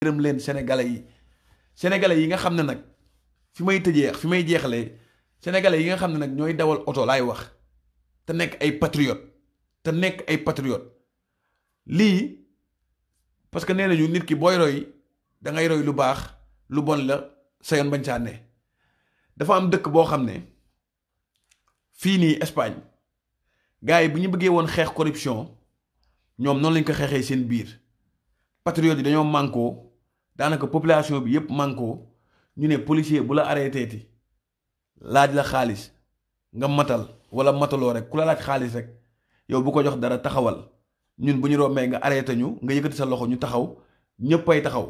yërëm leen sénégalais yi nga xam ne nag fi may jeexalee sénégalais yi nga xam ne nag ñooy dawal oto laay wax te nekk ay patriote lii parce que nee nañu nit ki booy roy da ngay roy lu baax lu bon la sa yoon bañ saa ne dafa am dëkk boo xam ne fii nii Espagne gars yi bu ñu bëggee woon xeex corruption ñoom noonu lañ ko xeexee seen biir patriote yi dañoo mànkoo daanaka population bi yépp mànkoo ñu ne policier bu la arrêté ti laaj la xaalis nga matal wala mataloo rek ku la laaj xaalis rek yow bu ko jox dara taxawal ñun bu ñu rombee nga arrêté ñu nga yëkkati sa loxo ñu taxaw ñëppay taxaw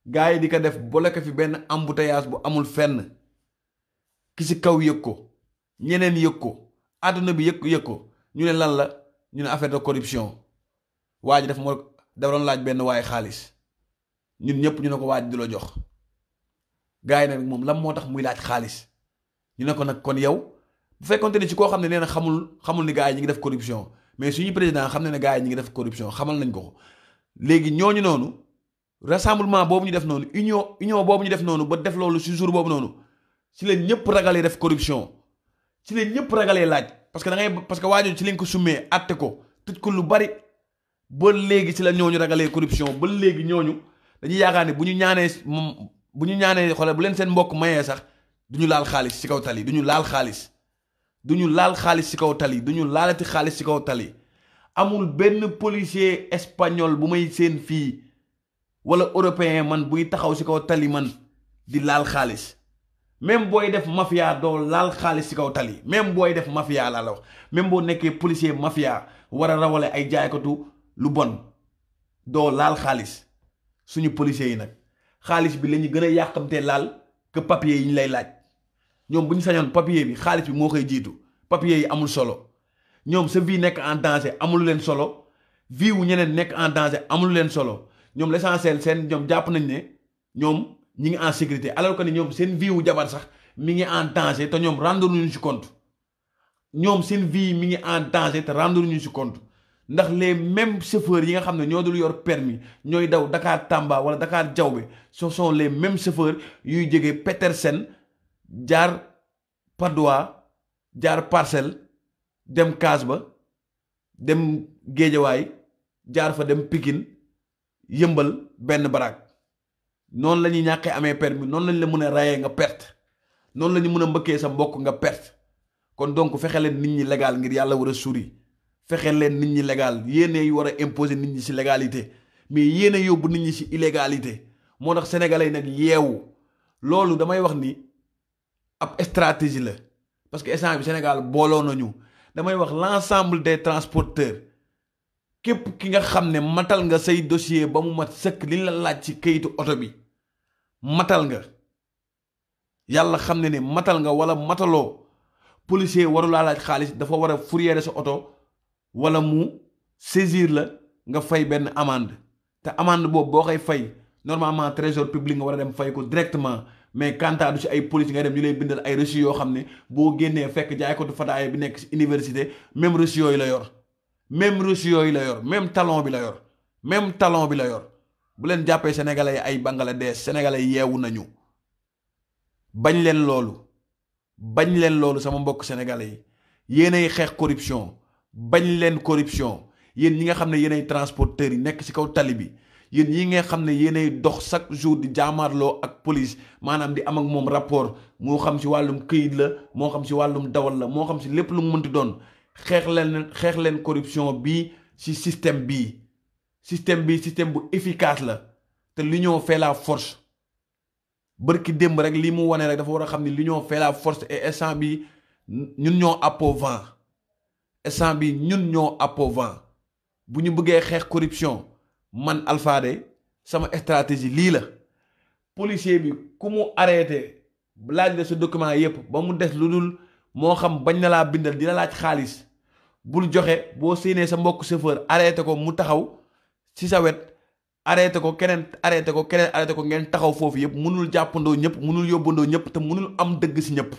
gars yi di ko def bloqué fi benn embouteillage bu amul fenn ki ci kaw yëg ko ñeneen yëg ko àdduna bi yëg ko ñu ne lan la ñu ne affaire de corruption waa ji dafa doon laaj benn waaye xaalis ñun ñëpp ñu ne ko waaj di la jox gars yi nag moom lan moo tax muy laaj xaalis ñu ne ko nag kon yow bu fekkonte ni ci koo xam ne nee na xamul ni gars yi ñi ngi def corruption mais suñu président xam ne ne gars yi ñi ngi def corruption xamal nañ ko léegi ñooñu noonu rassemblement boobu ñu def noonu union boobu ñu def noonu ba def loolu si jour boobu noonu ci leen ñëpp ragalee def corruption ci leen ñëpp ragalee laaj parce que waajoo ci leen ko summee atte ko tëj ko lu bari ba léegi ci la ñooñu ragalee corruption ba léegi ñooñu dañuy yaakaar ne bu ñu ñaanee xoolal bu leen seen mbokk mayee sax duñu laal xaalis ci kaw tali duñu laal xaalis ci kaw tali duñu laalati xaalis ci kaw tali amul benn policier espagnol bu may seen fii wala européen man buy taxaw ci kaw tali man di laal xaalis même booy def mafia doo laal xaalis ci kaw tali même booy def mafia laa la wax même boo nekkee policier mafia war a rawale ay jaaykatu lu bon doo laal xaalis suñu policiers yi nag xaalis bi la ñu gën a yàqamtee laal que papier yi ñu lay laaj ñoom bu ñu sañoon papier bi xaalis bi moo koy jiitu papier yi amul solo ñoom sa vie nekk en danger amul leen solo vie wu ñeneen nekk en danger amul leen solo ñoom l'essentiel seen ñoom jàpp nañ ne ñoom ñi ngi en sécurité alors que ni ñoom seen vie wu jabar sax mi ngi en danger te ñoom rendre ñu ci compte ñoom seen vie mi ngi en danger te rendre ñu ci compte ndax les mêmes chauffeurs yi nga xam ne ñoo dul yor permis ñooy daw Dakar Tamba wala Dakar Diaobé ce sont les mêmes chauffeurs yuy jógee Petersen jaar Padois jaar Parcelles dem Casba dem Géejawaay jaar fa dem Pikine yëmbal benn baraag noonu la ñuy ñàkkee amee permis noonu lañ la mën a rayee nga perte noonu la ñu mën a mbëkkee sa mbokk nga perte kon donc fexe leen nit ñi légal ngir yàlla war a suri fexe leen nit ñi légal yéenay war a imposer nit ñi ci légalité mais yéen a yóbbu nit ñi ci illégalité moo tax sénégalais nag yeewu loolu damay wax ni ab stratégie la parce que instant bi Sénégal booloo nañu damay wax l'ensemble des transporteurs képp ki nga xam ne matal nga say dossier ba mu mat sëkk li la laaj ci kayitu oto bi matal nga yàlla xam ne matal nga wala mataloo policier waru laa laaj xaalis dafa war a fourrière sa oto wala mu saisir la nga fay benn amende te amende boobu boo koy fay normalement trésor public nga war a dem fay ko directement mais kantaa du ci ay police nga dem ñu lay bindal ay reçu yoo xam ne boo génnee fekk jaay ko du fataaya bi nekk ci université même reçu yooyu la yor même talon bi la yor bu leen jàppee sénégalais yi ay Bangladesh sénégalais yeewu nañu bañ leen loolu sama mbokk sénégalais yi yéenay xeex corruption bañ leen corruption yéen ñi nga xam ne yéenay transporteurs yi nekk ci kaw tali bi yéen ñi nga xam ne yéenay dox chaque jour di jaamaarloo ak police maanaam di am ak moom rapport moo xam ci wàllum këyit la moo xam ci wàllum dawal la moo xam ci lépp lu mu mënti doon xeex leen corruption bii ci système bi système bu efficace la te l'union fait la force bërki démb rek li mu wane rek dafa war a xam ni l'union fait la force et instant bi ñun ñoo appau vent bu ñu bëggee xeex corruption man Alpha de sama stratégie lii la policier bi ku mu arrêté laaj la sa document yépp ba mu des lu dul moo xam bañ na laa bindal dina laaj xaalis bul joxe boo séenee sa mbokk chauffeur arrêté ko mu taxaw ci sa wet arrêté ko keneen arrêté ko ngeen taxaw foofu yépp mënul jàppandoo ñëpp mënul yóbbandoo ñëpp te mënul am dëgg ci ñëpp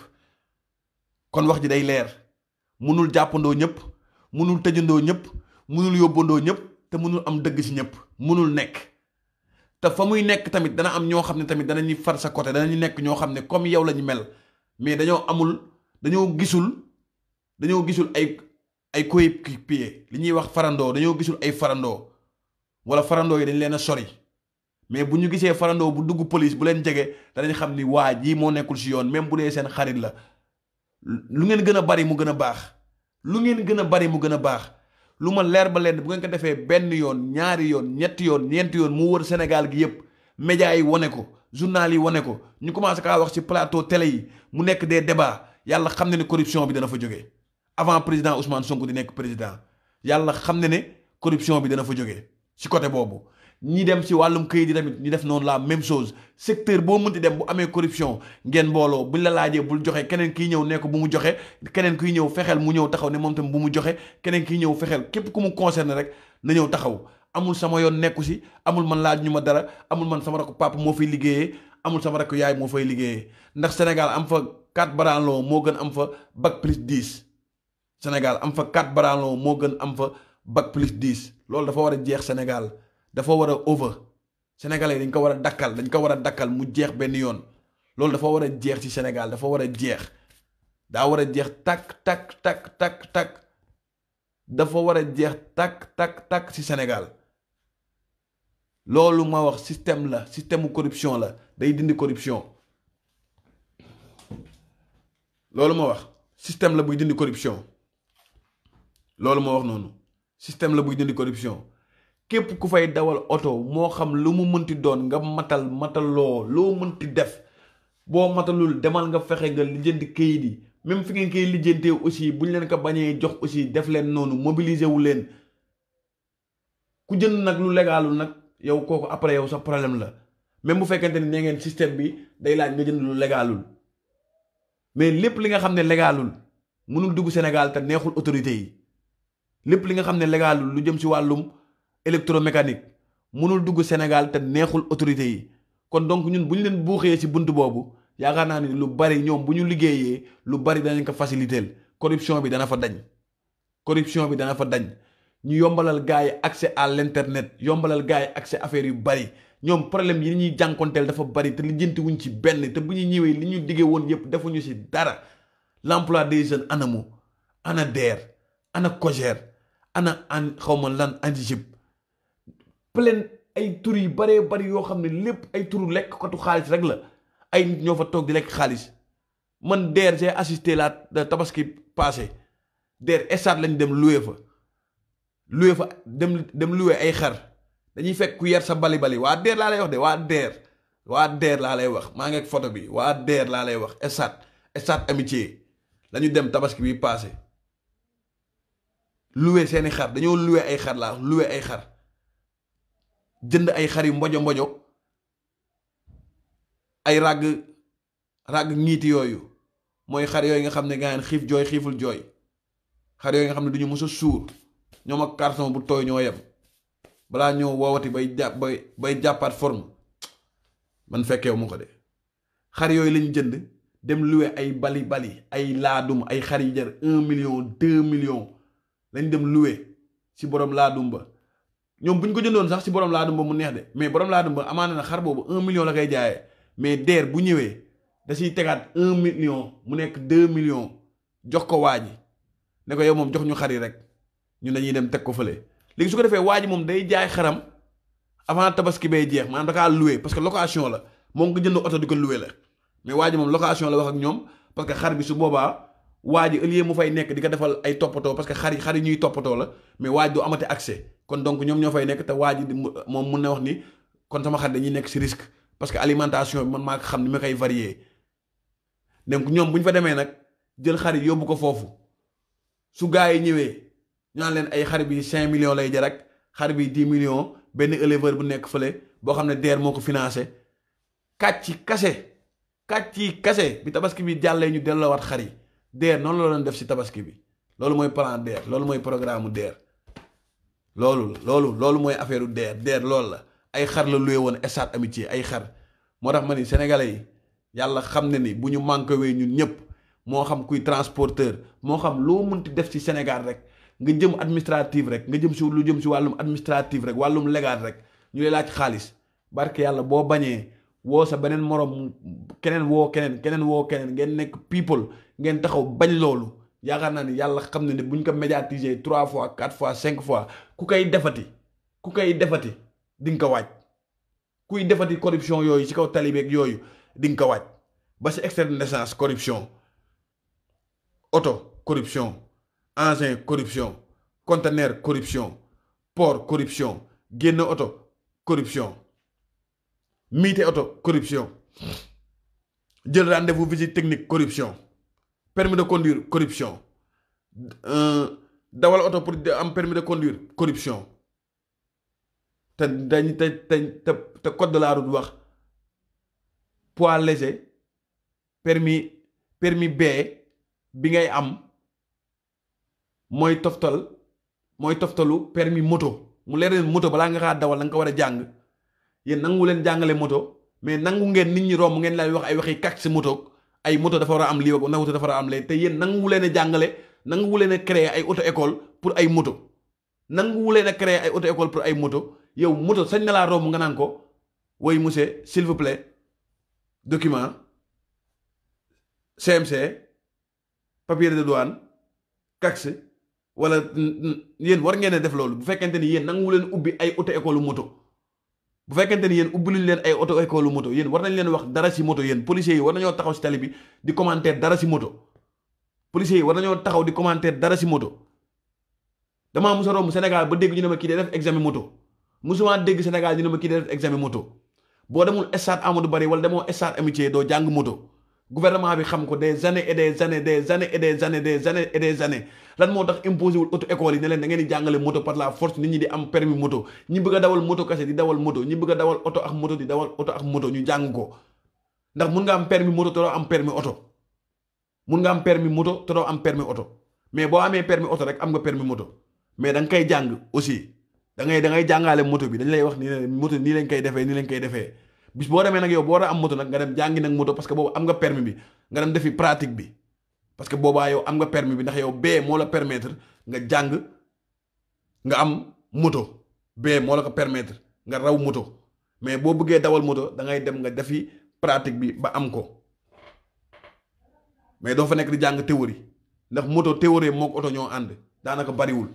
kon wax ji day leer mënul jàppandoo ñëpp mënul tëjandoo ñëpp mënul yóbbandoo ñëpp te mënul am dëgg ci ñëpp mënul nekk te fa muy nekk tamit dana am ñoo xam ne tamit danañuy far sa côté danañu nekk ñoo xam ne comme yow la ñu mel mais dañoo gisul ay coéquipier li ñuy wax farandoo dañoo gisul ay farandoo wala farandoo yi dañ leen a sori mais bu ñu gisee farandoo bu dugg police bu leen jege danañ xam ni waa jii moo nekkul si yoon même bu dee seen xarit la lu ngeen gën a bari mu gën a baax lu ngeen gën a bari mu gën a baax lu ma leer ba leen bu ngeen ko defee benn yoon ñaari yoon ñetti yoon ñeenti yoon mu wër Sénégal gi yépp médias yi wane ko journal yi wane ko ñu commencé kaa wax ci plateau télé yi mu nekk des débats yàlla xam ne ne corruption bi dana fa jógee avant président Ousmane Sonko di nekk président yàlla xam ne ne corruption bi dana fa jógee ci côté boobu ñi dem ci wàllum këyit yi tamit ñu def noonu la même chose secteur boo mënti dem bu amee corruption ngeen mbooloo buñ la laajee bul joxe keneen kiy ñëw ne ko bu mu joxe keneen kiy ñëw fexeel mu ñëw taxaw ne moom tam bu mu joxe keneen kiy ñëw fexeel képp ku mu concerné rek na ñëw taxaw amul sama yoon nekku si amul man laaj ñu ma dara amul man sama rakk papa moo fay liggéeyee amul sama rakk yaay moo fay liggéeyee ndax Sénégal am fa 4 branlons moo gën am fa bac plus 10 Sénégal am fa 4 branlons moo gën am fa bac plus 10 loolu dafa war a jeex Sénégal dafa war a over sénégalais dañ ko war a dakkal mu jeex benn yoon loolu dafa war a jeex ci Sénégal dafa war a jeex daa war a jeex takk dafa war a jeex takk ci Sénégal loolu ma wax système la système corruption la day dindi corruption loolu ma wax système la buy dindi corruption loolu ma wax noonu système la buy dindi corruption képp ku fay dawal oto moo xam lu mu mënti doon nga mataloo loo mënti def boo matalul demal nga fexe nga lijjanti kayit yi même fi ngeen koy lijjantee aussi buñ leen ko bañee jox aussi def leen noonu mobiliser wu leen ku jënd nag lu légalul nag yow kooku après yow sa problème la même bu fekkente ni nee ngeen système bi day laaj nga jënd lu légalul mais lépp li nga xam ne légalul mënul dugg Sénégal te neexul autorité yi lépp li nga xam ne légalul lu jëm ci wàllum électromécanique mënul dugg Sénégal te neexul autorité yi kon donc ñun bu ñu leen buuxee ci bunt boobu yaakaar naa ni lu bari ñoom bu ñu liggéeyee lu bari danañ ko faciliter corruption bi dana fa dañ ñu yombalal gars yi accès à l'internet yombalal gars yi accès affaire yu bari ñoom problème yi ñuy jànkonteel dafa bari te lijjanti wuñ ci benn te bu ñu ñëwee li ñu diggee woon yépp defuñu ci dara l'emploi des jeunes anamu ana DER ana COJER ana an xawma lan ANGIP plein ay tur yu baree bari yoo xam ne lépp ay turu lekk katu xaalis rek la ay nit ñoo fa toog di lekk xaalis man DER j'ai assisté la tabaski passé DER stade lañ dem loué fa dem loué ay xar dañuy fekk ku yar sa bali waa DER laa lay wax de waa DER laa lay wax maa ngi ak photo bi waa DER laa lay wax stade amitié lañu dem tabaski bi passé loué seeni xar dañoo loué ay xar laa loué ay xar jënd ay xar yu mbojo ay ràgg ñiiti yooyu mooy xar yooyu nga xam ne gaañ xiif jooy xiiful jooy xar yooyu nga xam ne duñu mës a suur ñoom ak carton bu tooy ñoo yem balaa ñoo woowati bay jàppaat forme man fekkeewu mu ko de xar yooyu lañ jënd dem loué ay bali ay laadum ay xar yi jar 1 million 2 millions lañ dem loué ci borom laadum ba ñoom bu ñu ko jëndoon sax ci borom laadum ba mu neex de mais borom laadum ba amaana na xar boobu 1 million la koy jaayee mais DER bu ñëwee da ciy tegaat 1 million mu nekk 2 millions jox ko waa ji ne ko yow moom jox ñu xar yi rek ñun dañuy dem teg ko fële léegi su ko defee waa ji moom day jaay xaram avant tabaski bay jeex maanaam da kaa loué parce que location la moom nga jënd oto di ko loué la mais waa ji moom location la wax ak ñoom parce que xar bi su boobaa waa ji au lieu mu fay nekk di ko defal ay toppatoo parce que xar yi ñuy toppatoo la mais waa ji du amati accès kon donc ñoom ñoo fay nekk te waa ji moom mun na wax ni kon sama xar dañuy nekk ci risque parce que alimentation bi man maa ko xam ni ma koy varier donc ñoom bu ñu fa demee nag jël xar yi yóbbu ko foofu su gaa yi ñëwee ñu naan leen ay xar bi 5 millions lay jar ak xar bi 10 millions benn éleveur bu nekk fële boo xam ne DER moo ko financé kàcci kase bi tabaski bi jàllee ñu delloowaat xar yi DER noonu la doon def ci tabaski bi loolu mooy plan DER loolu mooy programme DER loolu mooy affaire u DER loolu la ay xar la luye woon stade amitié ay xar moo tax ma ni sénégalais yi yàlla xam ne ni bu ñu manqué wee ñun ñëpp moo xam kuy transporteur moo xam loo mënti def ci Sénégal rek nga jëm administrative rek nga jëm ci lu jëm ci wàllum administrative rek wàllum légal rek ñu lay laaj xaalis barke yàlla boo bañee woo sa beneen morom keneen woo keneen woo keneen ngeen nekk people ngeen taxaw bañ loolu yaakaar naa ni yàlla xam ne buñ ko médiatiser 3 fois 4 fois 5 fois ku koy defati di nga ko waaj kuy defati corruption yooyu ci kaw talibeeg yooyu di nga ko waaj ba si extrait de naissance corruption auto corruption engin corruption conteneur corruption port corruption génn auto corruption miite auto corruption jël rendez-vous visite technique corruption permis de conduire corruption dawal auto pour am permis de conduire corruption te code de la route wax poids léger permis B bi ngay am mooy toftalu permis moto mu leer leen moto balaa nga xaa dawal da nga ko war a jàng yéen nangu leen jàngale moto mais nangu ngeen nit ñi romb ngeen lay wax ay waxi kàcc si moto ay moto dafa war a am lii ak moto dafa war a am lee te yéen nangu leen a jàngale nangu leen a créer ay auto école pour ay moto nangu leen a créer ay auto école pour ay moto yow moto sañ na laa romb nga naan ko woy monsieur s'il vous plaît document CMC papier de douane taxe wala yéen war ngeen a def loolu bu fekkente ni yéen nangu leen ubbi ay auto école moto bu fekkente ni yéen ubbi luñ leen ay auto école moto yéen war nañ leen wax dara si moto yéen policiers yi war nañoo taxaw si tali bi di commentaire dara si moto policiers yi war nañoo taxaw di commentaire dara si moto damaa musa romb Sénégal ba dégg ñu ne ma kii day def examen moto musuma dégg Sénégal ñu ne ma kii day def examen moto boo demul stade Amadou Barry wala demoo stade Amitié doo jàng moto gouvernement bi xam ko des années et des années lan moo tax imposé wul auto école yi ne leen da ngeen di jàngale moto par la force nit ñi di am permis moto ñi bëgg a dawal moto kese di dawal moto ñi bëgg a dawal oto ak moto di dawal oto ak moto ñu jàng ko ndax mun nga am permis moto te doo am permis oto mun nga am permis moto te doo am permis oto mais boo amee permis oto rek am nga permis moto mais da nga koy jàng aussi da ngay jàngaale moto bi dañ lay wax ni ne moto nii lañ koy defee bis boo demee nag yow boo war a am moto nag nga dem jàngi nag moto parce que boobu am nga permis bi nga dem defi pratique bi parce que boobaa yow am nga permis bi ndax yow bee moo la permettre nga jàng nga am moto bee moo la ko permettre nga raw moto mais boo bëggee dawal moto da ngay dem nga defi pratique bi ba am ko mais doo fa nekk di jàng théorie ndax moto théorie mook oto ñoo ànd daanaka bariwul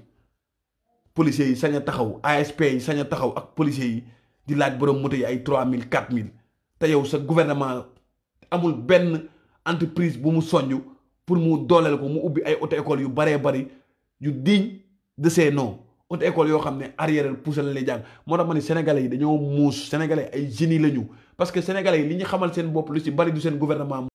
policiers yi sañ a taxaw ASP yi sañ a taxaw ak policiers yi di laaj borom moto yi ay 3000 4000 te yow sa gouvernement amul benn entreprise bu mu sonj pour mu dooleel ko mu ubbi ay auto école yu baree bari yu digne de ces noms auto école yoo xam ne arrière poussé la lay jàng moo tax ma ne sénégalais yi dañoo muus sénégalais ay génie lañu parce que sénégalais yi li ñu xamal seen bopp lu ci bari du seen gouvernement